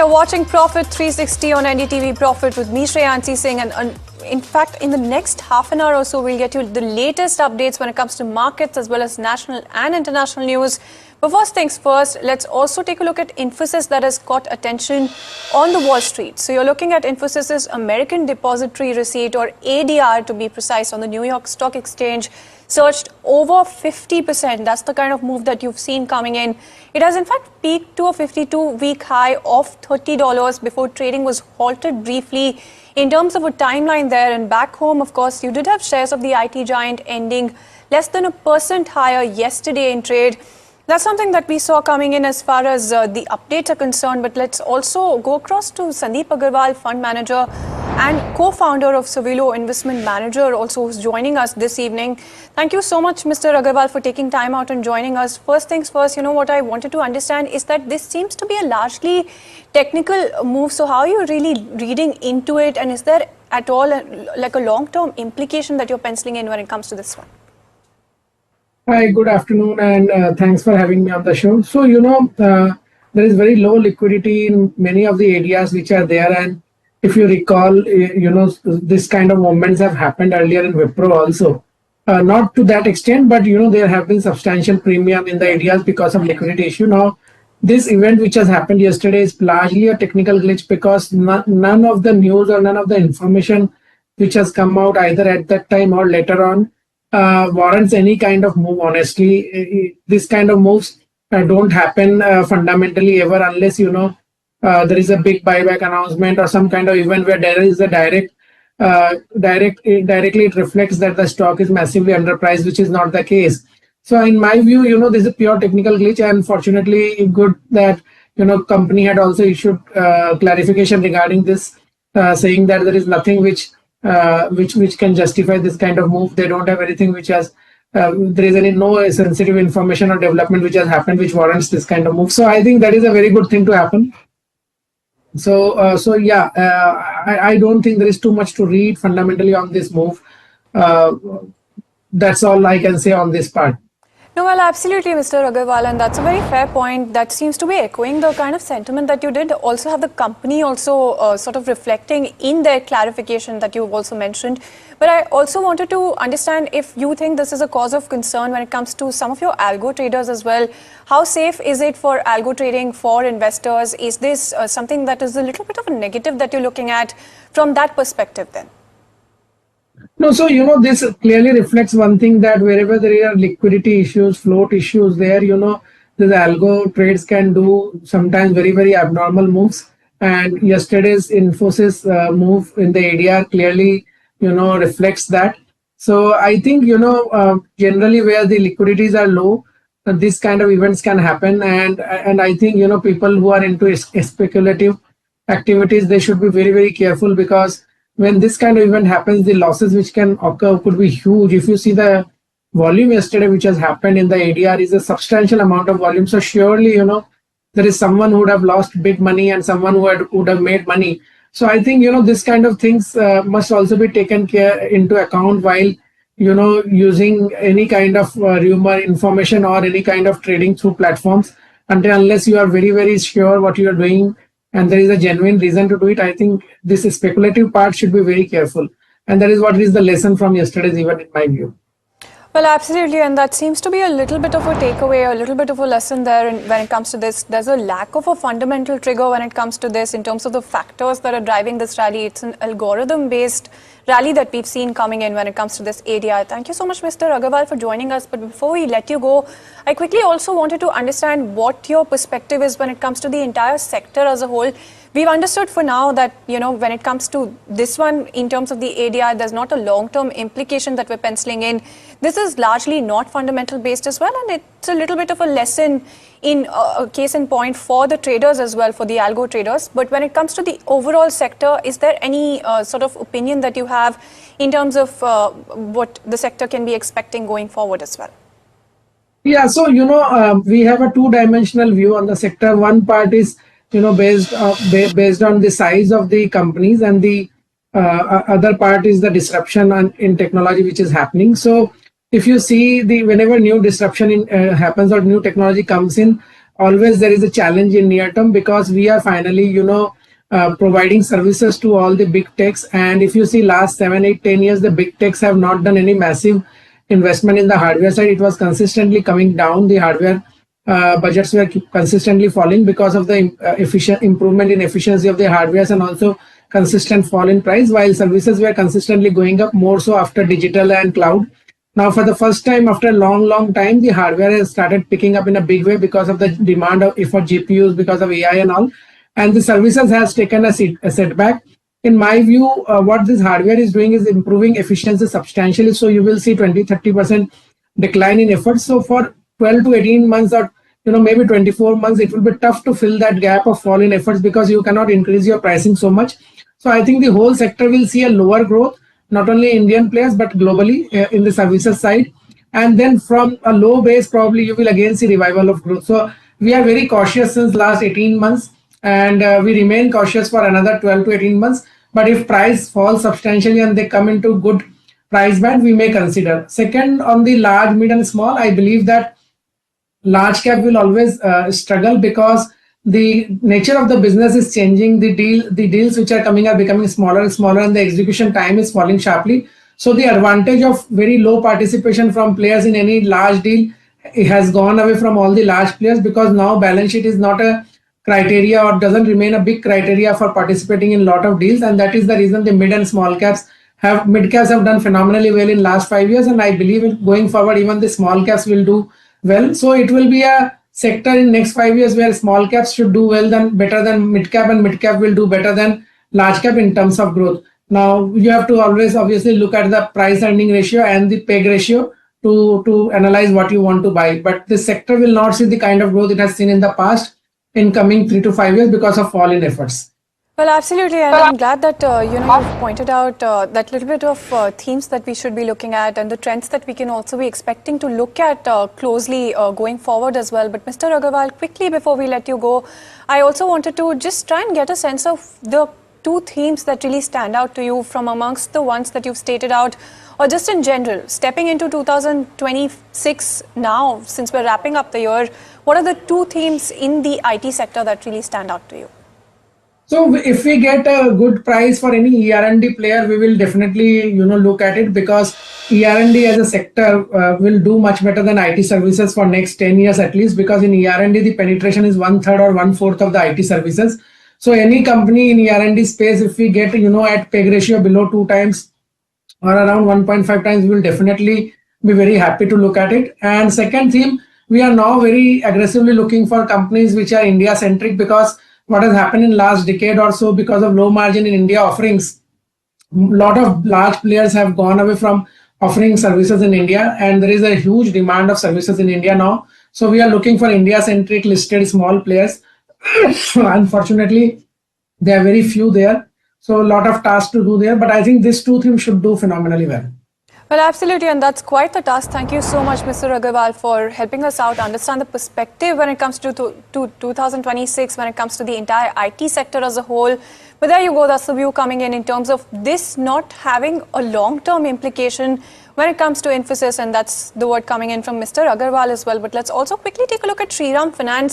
you're watching Profit 360 on NDTV Profit with me, Shreyansi Singh. And in fact, in the next half an hour or so, we'll get you the latest updates when it comes to markets as well as national and international news. But first things first, let's also take a look at Infosys that has caught attention on the Wall Street. So you're looking at Infosys's American Depository Receipt, or ADR to be precise, on the New York Stock Exchange, surged over 50%. That's the kind of move that you've seen coming in. It has in fact peaked to a 52-week high of $30 before trading was halted briefly. In terms of a timeline there, and back home, of course, you did have shares of the IT giant ending less than 1% higher yesterday in trade. That's something that we saw coming in as far as the updates are concerned. But let's also go across to Sandip Agarwal, fund manager and co-founder of Sowilo Investment Managers, also who's joining us this evening. Thank you so much, Mr. Agarwal, for taking time out and joining us. First things first, what I wanted to understand is that this seems to be a largely technical move. So how are you really reading into it? And is there at all like a long-term implication that you're penciling in when it comes to this one? Hi, good afternoon, and thanks for having me on the show. So, there is very low liquidity in many of the areas which are there. And if you recall, this kind of movements have happened earlier in Wipro also. Not to that extent, but, there have been substantial premium in the areas because of liquidity issue. Now, this event which has happened yesterday is largely a technical glitch because none of the news or none of the information which has come out either at that time or later on warrants any kind of move. Honestly, this kind of moves don't happen fundamentally ever unless there is a big buyback announcement or some kind of event where there is a directly it reflects that the stock is massively underpriced, which is not the case. So in my view, this is a pure technical glitch, and fortunately good that company had also issued clarification regarding this, saying that there is nothing which can justify this kind of move. They don't have anything which has there is no sensitive information or development which has happened which warrants this kind of move. So I think that is a very good thing to happen. So yeah, I don't think there is too much to read fundamentally on this move. That's all I can say on this part. No, well, absolutely, Mr. Agarwal, and that's a very fair point. That seems to be echoing the kind of sentiment that you did also have the company also sort of reflecting in their clarification that you've also mentioned. But I also wanted to understand if you think this is a cause of concern when it comes to some of your algo traders as well. How safe is it for algo trading for investors? Is this something that is a little bit of a negative that you're looking at from that perspective then? No, so this clearly reflects one thing, that wherever there are liquidity issues, float issues there, the algo trades can do sometimes very, very abnormal moves. And yesterday's Infosys move in the ADR clearly, reflects that. So I think, generally where the liquidities are low, this kind of events can happen. And I think, people who are into speculative activities, they should be very, very careful, because when this kind of event happens, the losses which can occur could be huge. If you see the volume yesterday which has happened in the ADR is a substantial amount of volume. So surely, there is someone who would have lost big money and someone who would have made money. So I think, this kind of things must also be taken into account while, using any kind of rumor information or any kind of trading through platforms. Unless you are very, very sure what you are doing and there is a genuine reason to do it, I think this speculative part should be very careful. And that is what is the lesson from yesterday's event in my view. Well, absolutely. And that seems to be a little bit of a takeaway, a little bit of a lesson there when it comes to this. There's a lack of a fundamental trigger when it comes to this in terms of the factors that are driving this rally. It's an algorithm-based rally that we've seen coming in when it comes to this ADR. Thank you so much, Mr. Agarwal, for joining us. But before we let you go, I quickly also wanted to understand what your perspective is when it comes to the entire sector as a whole. We've understood for now that, when it comes to this one, in terms of the ADR, there's not a long-term implication that we're penciling in. This is largely not fundamental based as well, and it's a little bit of a lesson in a case in point for the traders as well, for the algo traders. But when it comes to the overall sector, is there any sort of opinion that you have in terms of what the sector can be expecting going forward as well? Yeah, so, we have a two-dimensional view on the sector. One part is, based on the size of the companies, and the other part is the disruption in technology which is happening. So if you see whenever new disruption happens or new technology comes in, always there is a challenge in near term, because we are finally, providing services to all the big techs. And if you see last 7, 8, 10 years, the big techs have not done any massive investment in the hardware side. It was consistently coming down. The hardware budgets were consistently falling because of the efficient improvement in efficiency of the hardwares, and also consistent fall in price, while services were consistently going up, more so after digital and cloud. Now, for the first time after a long time, the hardware has started picking up in a big way because of the demand for GPUs, because of AI and all, and the services has taken a setback. In my view, what this hardware is doing is improving efficiency substantially. So you will see 20-30% decline in efforts. So for 12 to 18 months, or maybe 24 months, it will be tough to fill that gap of fall in efforts, because you cannot increase your pricing so much. So I think the whole sector will see a lower growth, not only Indian players but globally in the services side. And then from a low base, probably you will again see revival of growth. So we are very cautious since last 18 months, and we remain cautious for another 12 to 18 months. But if price falls substantially and they come into good price band, we may consider. Second, on the large, mid and small, I believe that large cap will always struggle, because the nature of the business is changing. The deals which are coming are becoming smaller and smaller, and the execution time is falling sharply. So the advantage of very low participation from players in any large deal, it has gone away from all the large players, because now balance sheet is not a criteria, or doesn't remain a big criteria for participating in a lot of deals. And that is the reason the mid and small caps have mid caps have done phenomenally well in last 5 years, and I believe going forward even the small caps will do well. So it will be a sector in next 5 years where small caps should do well, than better than mid cap, and mid cap will do better than large cap in terms of growth. Now you have to always obviously look at the price earning ratio and the peg ratio to analyze what you want to buy. But this sector will not see the kind of growth it has seen in the past in coming 3 to 5 years, because of fall in efforts. Well, absolutely, and I'm glad that you've pointed out that little bit of themes that we should be looking at, and the trends that we can also be expecting to look at closely going forward as well. But Mr. Agarwal, quickly before we let you go, I also wanted to just try and get a sense of the two themes that really stand out to you from amongst the ones that you've stated out, or just in general, stepping into 2026 now, since we're wrapping up the year. What are the two themes in the IT sector that really stand out to you? So if we get a good price for any ER&D player, we will definitely look at it, because ER&D as a sector will do much better than IT services for next 10 years at least, because in ER&D the penetration is 1/3 or 1/4 of the IT services. So any company in ER&D space, if we get at peg ratio below 2 times or around 1.5 times, we will definitely be very happy to look at it. And second theme, we are now very aggressively looking for companies which are India centric, because what has happened in last decade or so, because of low margin in India offerings, a lot of large players have gone away from offering services in India, and there is a huge demand of services in India now. So we are looking for India centric listed small players. Unfortunately, there are very few there, so a lot of tasks to do there, but I think these two themes should do phenomenally well. Well, absolutely, and that's quite the task. Thank you so much, Mr. Agarwal, for helping us out understand the perspective when it comes to 2026, when it comes to the entire IT sector as a whole. But there you go, that's the view coming in terms of this not having a long-term implication when it comes to emphasis, and that's the word coming in from Mr. Agarwal as well. But let's also quickly take a look at Shriram Finance.